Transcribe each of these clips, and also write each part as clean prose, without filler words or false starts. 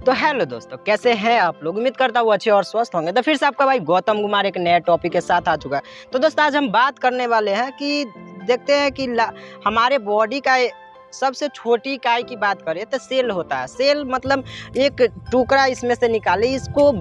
तो हेलो दोस्तों, कैसे हैं आप लोग। उम्मीद करता हूँ अच्छे और स्वस्थ होंगे। तो फिर से आपका भाई गौतम कुमार एक नए टॉपिक के साथ आ चुका है। तो दोस्तों आज हम बात करने वाले हैं कि देखते हैं कि हमारे बॉडी का सबसे छोटी इकाई की बात करें तो सेल होता है। सेल मतलब एक टुकड़ा इसमें से निकाले, इसको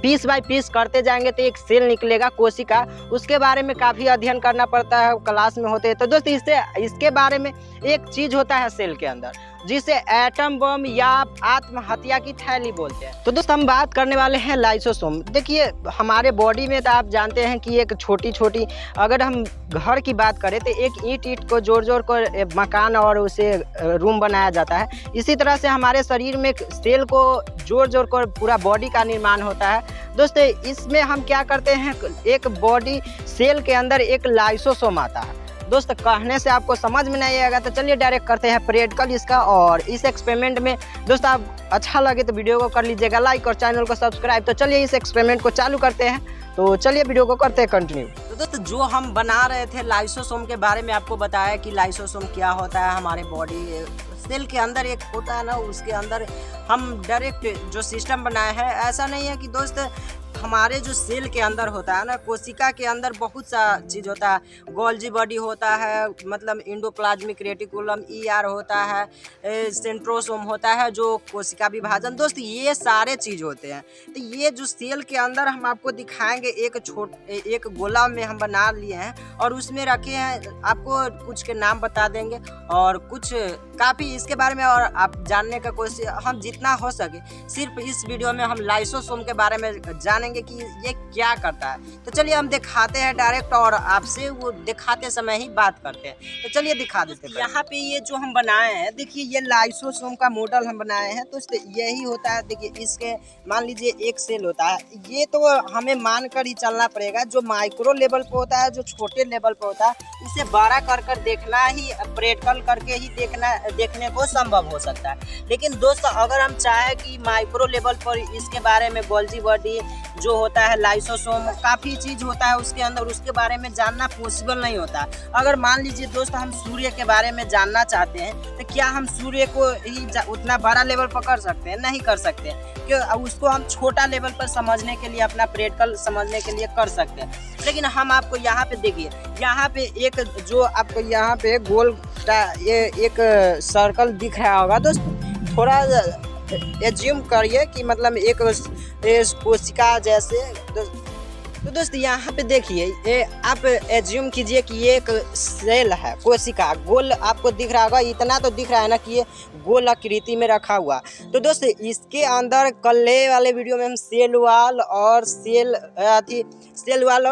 पीस बाय पीस करते जाएंगे तो एक सेल निकलेगा, कोशिका। उसके बारे में काफ़ी अध्ययन करना पड़ता है, क्लास में होते हैं। तो दोस्तों इसके बारे में एक चीज़ होता है सेल के अंदर, जिसे एटम बम या आत्महत्या की थैली बोलते हैं। तो दोस्तों हम बात करने वाले हैं लाइसोसोम। देखिए हमारे बॉडी में तो आप जानते हैं कि एक छोटी छोटी, अगर हम घर की बात करें तो एक ईंट को जोड़ जोड़ कर मकान और उसे रूम बनाया जाता है। इसी तरह से हमारे शरीर में सेल को जोड़ जोड़ कर पूरा बॉडी का निर्माण होता है। दोस्तों इसमें हम क्या करते हैं, एक बॉडी सेल के अंदर एक लाइसोसोम आता है। दोस्त कहने से आपको समझ में नहीं आएगा, तो चलिए डायरेक्ट करते हैं प्रैक्टिकल इसका। और इस एक्सपेरिमेंट में दोस्त आप अच्छा लगे तो वीडियो को कर लीजिएगा लाइक और चैनल को सब्सक्राइब। तो चलिए इस एक्सपेरिमेंट को चालू करते हैं। तो चलिए वीडियो को करते हैं कंटिन्यू। तो दोस्त जो हम बना रहे थे लाइसोसोम के बारे में आपको बताया कि लाइसोसोम क्या होता है। हमारे बॉडी सेल के अंदर एक होता है ना, उसके अंदर हम डायरेक्ट जो सिस्टम बनाए हैं। ऐसा नहीं है कि दोस्त हमारे जो सेल के अंदर होता है ना, कोशिका के अंदर बहुत सा चीज़ होता है। गोल्जी बॉडी होता है, मतलब इंडोप्लाज्मिक रेटिकुलम, ईआर होता है, सेंट्रोसोम होता है जो कोशिका विभाजन। दोस्त ये सारे चीज़ होते हैं। तो ये जो सेल के अंदर हम आपको दिखाएंगे, एक गोला में हम बना लिए हैं और उसमें रखे हैं। आपको कुछ के नाम बता देंगे और कुछ काफ़ी इसके बारे में और आप जानने का कोशिश, हम जितना हो सके सिर्फ इस वीडियो में हम लाइसोसोम के बारे में जानेंगे कि ये क्या करता है। तो चलिए हम दिखाते हैं डायरेक्ट, और आपसे वो दिखाते समय ही बात करते हैं। तो चलिए दिखा देते हैं। यहाँ पे ये जो हम बनाए हैं, देखिए ये लाइसोसोम का मॉडल हम बनाए हैं। तो यही होता है। देखिए इसके मान लीजिए एक सेल होता है। ये तो हमें मान कर ही चलना पड़ेगा। जो माइक्रो लेवल पे होता है, जो छोटे लेवल पे होता है, इसे बड़ा कर देखना ही, प्रैक्टिकल करके ही देखने को संभव हो सकता है। लेकिन दोस्तों अगर हम चाहें कि माइक्रो लेवल पर इसके बारे में गोल्जी बॉडी जो होता है, लाइसोसोम, काफ़ी चीज़ होता है उसके अंदर, उसके बारे में जानना पॉसिबल नहीं होता। अगर मान लीजिए दोस्त हम सूर्य के बारे में जानना चाहते हैं, तो क्या हम सूर्य को ही उतना बड़ा लेवल पर कर सकते हैं? नहीं कर सकते। क्यों? उसको हम छोटा लेवल पर समझने के लिए, अपना प्रैक्टिकल समझने के लिए कर सकते हैं। लेकिन हम आपको यहाँ पे देखिए, यहाँ पे एक जो आपको यहाँ पे गोल ये एक सर्कल दिख रहा होगा दोस्त, थोड़ा एज्यूम करिए कि मतलब एक कोशिका जैसे। तो दोस्त यहाँ पे देखिए, ये आप एज्यूम कीजिए कि ये एक सेल है, कोशिका गोल आपको दिख रहा होगा। इतना तो दिख रहा है ना कि ये गोल आकृति में रखा हुआ। तो दोस्त इसके अंदर कल वाले वीडियो में हम सेल वाल और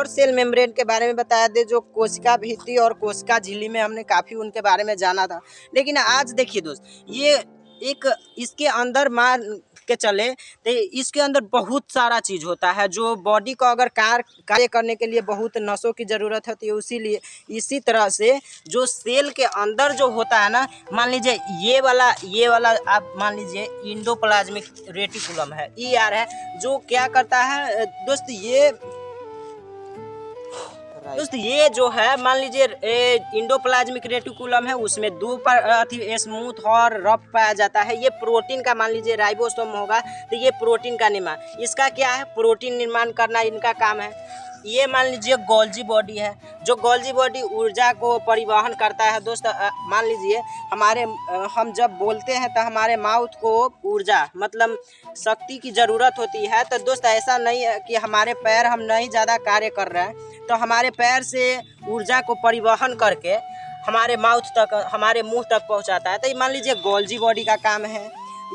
सेल मेम्ब्रेन के बारे में बताया थे, जो कोशिका भित्ति और कोशिका झिल्ली में हमने काफ़ी उनके बारे में जाना था। लेकिन आज देखिए दोस्त, ये एक इसके अंदर मान के चले तो इसके अंदर बहुत सारा चीज़ होता है, जो बॉडी को अगर कार्य करने के लिए बहुत नसों की ज़रूरत होती है। इसीलिए इसी तरह से जो सेल के अंदर जो होता है ना, मान लीजिए ये वाला आप मान लीजिए इंडोप्लाज्मिक रेटिकुलम है, ईआर है, जो क्या करता है दोस्त ये जो है मान लीजिए इंडोप्लाज्मिक रेटिकुलम है, उसमें दो पर स्मूथ और रफ पाया जाता है। ये प्रोटीन का मान लीजिए राइबोसोम होगा, तो ये प्रोटीन का निर्माण, इसका क्या है, प्रोटीन निर्माण करना इनका काम है। ये मान लीजिए गोल्जी बॉडी है, जो गोल्जी बॉडी ऊर्जा को परिवहन करता है। दोस्त मान लीजिए हम जब बोलते हैं तो हमारे माउथ को ऊर्जा मतलब शक्ति की ज़रूरत होती है। तो दोस्त ऐसा नहीं है कि हमारे पैर हम नहीं ज़्यादा कार्य कर रहे हैं, तो हमारे पैर से ऊर्जा को परिवहन करके हमारे माउथ तक, हमारे मुंह तक पहुंचाता है। तो मान लीजिए गोल्जी बॉडी का काम है।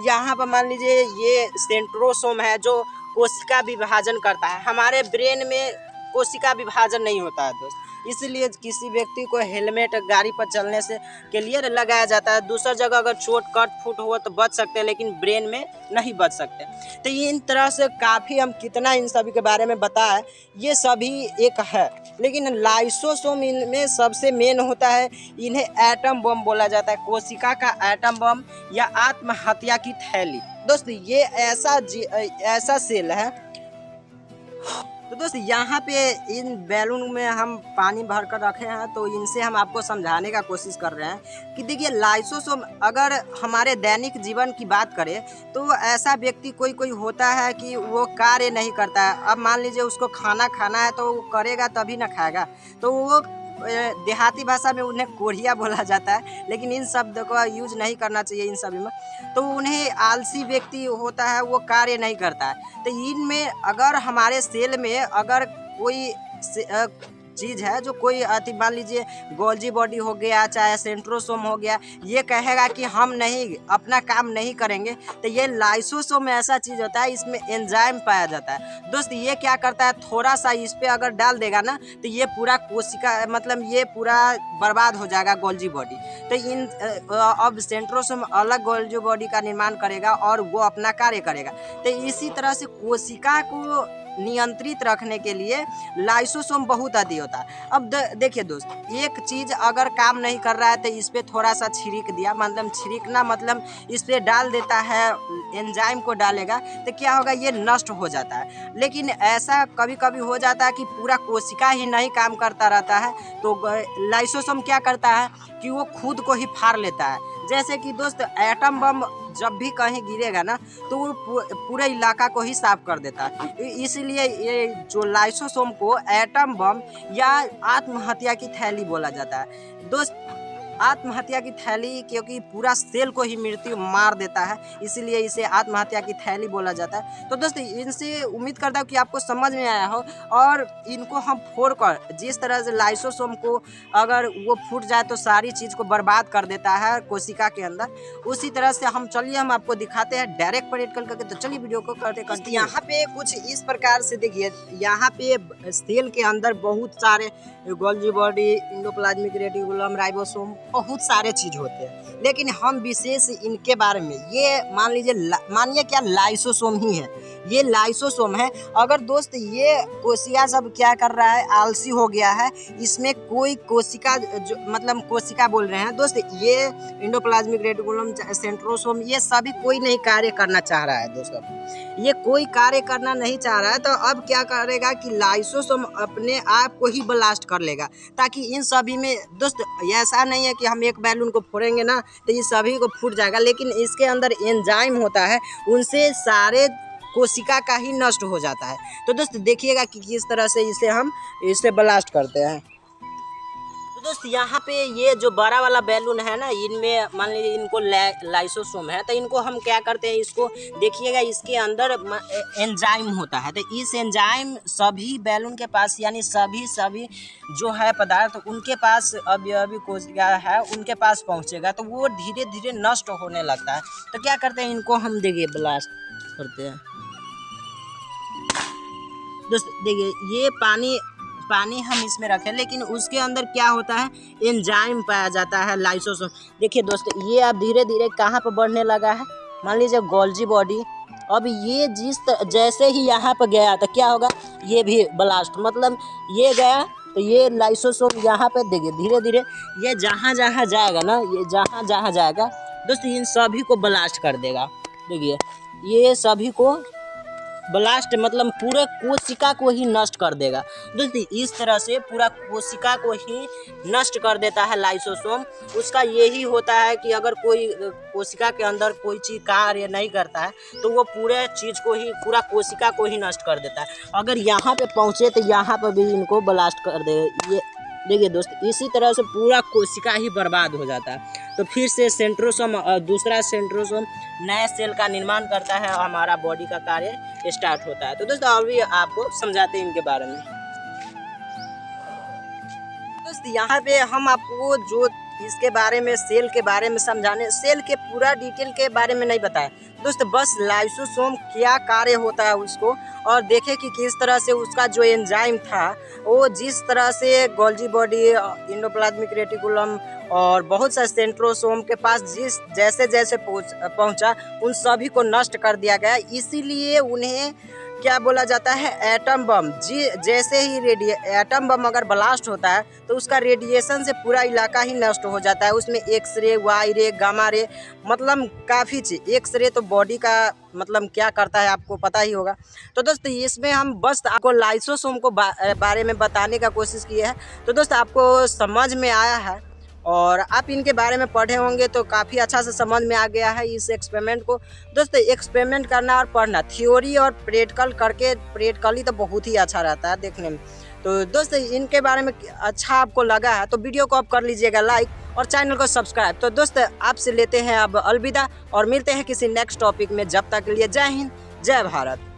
यहाँ पर मान लीजिए ये सेंट्रोसोम है, जो कोशिका विभाजन करता है। हमारे ब्रेन में कोशिका विभाजन नहीं होता है दोस्त, इसलिए किसी व्यक्ति को हेलमेट गाड़ी पर चलने से के लिए लगाया जाता है। दूसरी जगह अगर चोट कट फुट हो तो बच सकते हैं, लेकिन ब्रेन में नहीं बच सकते। तो इन तरह से काफ़ी हम कितना इन सभी के बारे में बताएं, ये सभी एक है। लेकिन लाइसोसोम इनमें सबसे मेन होता है। इन्हें एटम बम बोला जाता है, कोशिका का एटम बम या आत्महत्या की थैली। दोस्त ये ऐसा सेल है तो दोस्त यहाँ पे इन बैलून में हम पानी भर कर रखे हैं, तो इनसे हम आपको समझाने का कोशिश कर रहे हैं कि देखिए लाइसोसोम अगर हमारे दैनिक जीवन की बात करें तो ऐसा व्यक्ति कोई कोई होता है कि वो कार्य नहीं करता है। अब मान लीजिए उसको खाना खाना है तो वो करेगा तभी ना खाएगा, तो वो देहाती भाषा में उन्हें कोढ़िया बोला जाता है, लेकिन इन शब्द का यूज नहीं करना चाहिए इन सभी में। तो उन्हें आलसी व्यक्ति होता है, वो कार्य नहीं करता है। तो इनमें अगर हमारे सेल में अगर कोई चीज़ है जो कोई मान लीजिए गोल्जी बॉडी हो गया चाहे सेंट्रोसोम हो गया, ये कहेगा कि हम नहीं अपना काम नहीं करेंगे, तो ये लाइसोसोम ऐसा चीज़ होता है, इसमें एंजाइम पाया जाता है। दोस्त ये क्या करता है, थोड़ा सा इस पर अगर डाल देगा ना तो ये पूरा कोशिका मतलब ये पूरा बर्बाद हो जाएगा गोल्जी बॉडी। तो इन अब सेंट्रोसोम अलग गोल्जी बॉडी का निर्माण करेगा और वो अपना कार्य करेगा। तो इसी तरह से कोशिका को नियंत्रित रखने के लिए लाइसोसोम बहुत अधिक होता है। अब देखिए दोस्त, एक चीज़ अगर काम नहीं कर रहा है तो इस पर थोड़ा सा छिड़क दिया, मतलब छिड़कना मतलब इस पर डाल देता है, एंजाइम को डालेगा तो क्या होगा, ये नष्ट हो जाता है। लेकिन ऐसा कभी कभी हो जाता है कि पूरा कोशिका ही नहीं काम करता रहता है, तो लाइसोसोम क्या करता है कि वो खुद को ही फाड़ लेता है। जैसे कि दोस्त एटम बम जब भी कहीं गिरेगा ना तो वो पूरे इलाका को ही साफ कर देता है। इसीलिए ये जो लाइसोसोम को एटम बम या आत्महत्या की थैली बोला जाता है। दोस्त आत्महत्या की थैली क्योंकि पूरा सेल को ही मृत्यु मार देता है, इसीलिए इसे आत्महत्या की थैली बोला जाता है। तो दोस्तों इनसे उम्मीद करता हूँ कि आपको समझ में आया हो, और इनको हम फोड़कर जिस तरह से लाइसोसोम को अगर वो फूट जाए तो सारी चीज़ को बर्बाद कर देता है कोशिका के अंदर, उसी तरह से हम आपको दिखाते हैं डायरेक्ट परेड करके। तो चलिए वीडियो को करते यहाँ पे कुछ इस प्रकार से देखिए, यहाँ पे सेल के अंदर बहुत सारे Golgi body, endoplasmic reticulum, ribosome, बहुत सारे चीज होते हैं, लेकिन हम विशेष इनके बारे में ये मानिए क्या लाइसोसोम ही है, ये लाइसोसोम है। अगर दोस्त ये कोशिका सब क्या कर रहा है, आलसी हो गया है, इसमें कोई कोशिका जो मतलब कोशिका बोल रहे हैं दोस्त, ये एंडोप्लाज्मिक रेटिकुलम, सेंट्रोसोम, ये सभी कोई नहीं कार्य करना चाह रहा है दोस्तों, ये कोई कार्य करना नहीं चाह रहा है। तो अब क्या करेगा कि लाइसोसोम अपने आप को ही ब्लास्ट कर लेगा, ताकि इन सभी में दोस्त ऐसा नहीं है कि हम एक बैलून को फोड़ेंगे ना तो ये सभी को फूट जाएगा, लेकिन इसके अंदर एंजाइम होता है, उनसे सारे कोशिका का ही नष्ट हो जाता है। तो दोस्त देखिएगा कि किस तरह से इसे ब्लास्ट करते हैं। तो दोस्त यहाँ पे ये जो बड़ा वाला बैलून है ना, इनमें मान लीजिए इनको लाइसोसोम है, तो इनको हम क्या करते हैं, इसको देखिएगा इसके अंदर एंजाइम होता है। तो इस एंजाइम सभी बैलून के पास यानी सभी जो है पदार्थ उनके पास अभी कोशिका है उनके पास पहुँचेगा, तो वो धीरे धीरे नष्ट होने लगता है। तो क्या करते हैं, इनको हम देखिए ब्लास्ट करते हैं। दोस्त देखिए ये पानी हम इसमें रखें, लेकिन उसके अंदर क्या होता है, एंजाइम पाया जाता है लाइसोसोम। देखिए दोस्त ये अब धीरे धीरे कहाँ पर बढ़ने लगा है, मान लीजिए गोल्जी बॉडी, अब ये जैसे ही यहाँ पर गया तो क्या होगा, ये भी ब्लास्ट, मतलब ये गया तो ये लाइसोसोम यहाँ पे देखिए धीरे धीरे ये जहाँ जहाँ जाएगा ना, ये जहाँ जहाँ जाएगा दोस्त इन सभी को ब्लास्ट कर देगा। देखिए ये सभी को ब्लास्ट मतलब पूरे कोशिका को ही नष्ट कर देगा। दोस्तों इस तरह से पूरा कोशिका को ही नष्ट कर देता है लाइसोसोम। उसका यही होता है कि अगर कोई कोशिका के अंदर कोई चीज़ कार्य नहीं करता है तो वो पूरे चीज़ को ही, पूरा कोशिका को ही नष्ट कर देता है। अगर यहाँ पे पहुँचे तो यहाँ पर भी इनको ब्लास्ट कर देगा। ये देखिए दोस्त इसी तरह से पूरा कोशिका ही बर्बाद हो जाता है। तो फिर से सेंट्रोसोम दूसरा सेंट्रोसोम नए सेल का निर्माण करता है, हमारा बॉडी का कार्य स्टार्ट होता है। तो दोस्तों अभी आपको समझाते हैं इनके बारे में। दोस्त यहाँ पे हम आपको जो इसके बारे में सेल के बारे में समझाने, सेल के पूरा डिटेल के बारे में नहीं बताया दोस्त, बस लाइसोसोम क्या कार्य होता है उसको, और देखें कि किस तरह से उसका जो एंजाइम था वो जिस तरह से गोल्जी बॉडी, एंडोप्लाज्मिक रेटिकुलम और बहुत सारे सेंट्रोसोम के पास जैसे पहुंचा उन सभी को नष्ट कर दिया गया। इसीलिए उन्हें क्या बोला जाता है, एटम बम। जी, जैसे ही एटम बम अगर ब्लास्ट होता है तो उसका रेडिएशन से पूरा इलाका ही नष्ट हो जाता है। उसमें एक्सरे, वाई रे, गामा रे, मतलब काफ़ी चीज़। एक्सरे तो बॉडी का मतलब क्या करता है आपको पता ही होगा। तो दोस्तों इसमें हम बस आपको लाइसोसोम को बारे में बताने का कोशिश किए हैं। तो दोस्त आपको समझ में आया है और आप इनके बारे में पढ़े होंगे तो काफ़ी अच्छा से समझ में आ गया है इस एक्सपेरिमेंट को। दोस्तों एक्सपेरिमेंट करना और पढ़ना, थ्योरी और प्रैक्टिकल करके, प्रैक्टिकली तो बहुत ही अच्छा रहता है देखने में। तो दोस्तों इनके बारे में अच्छा आपको लगा है तो वीडियो को आप कर लीजिएगा लाइक और चैनल को सब्सक्राइब। तो दोस्तों आपसे लेते हैं अब अलविदा और मिलते हैं किसी नेक्स्ट टॉपिक में। जब तक के लिए जय हिंद, जय भारत।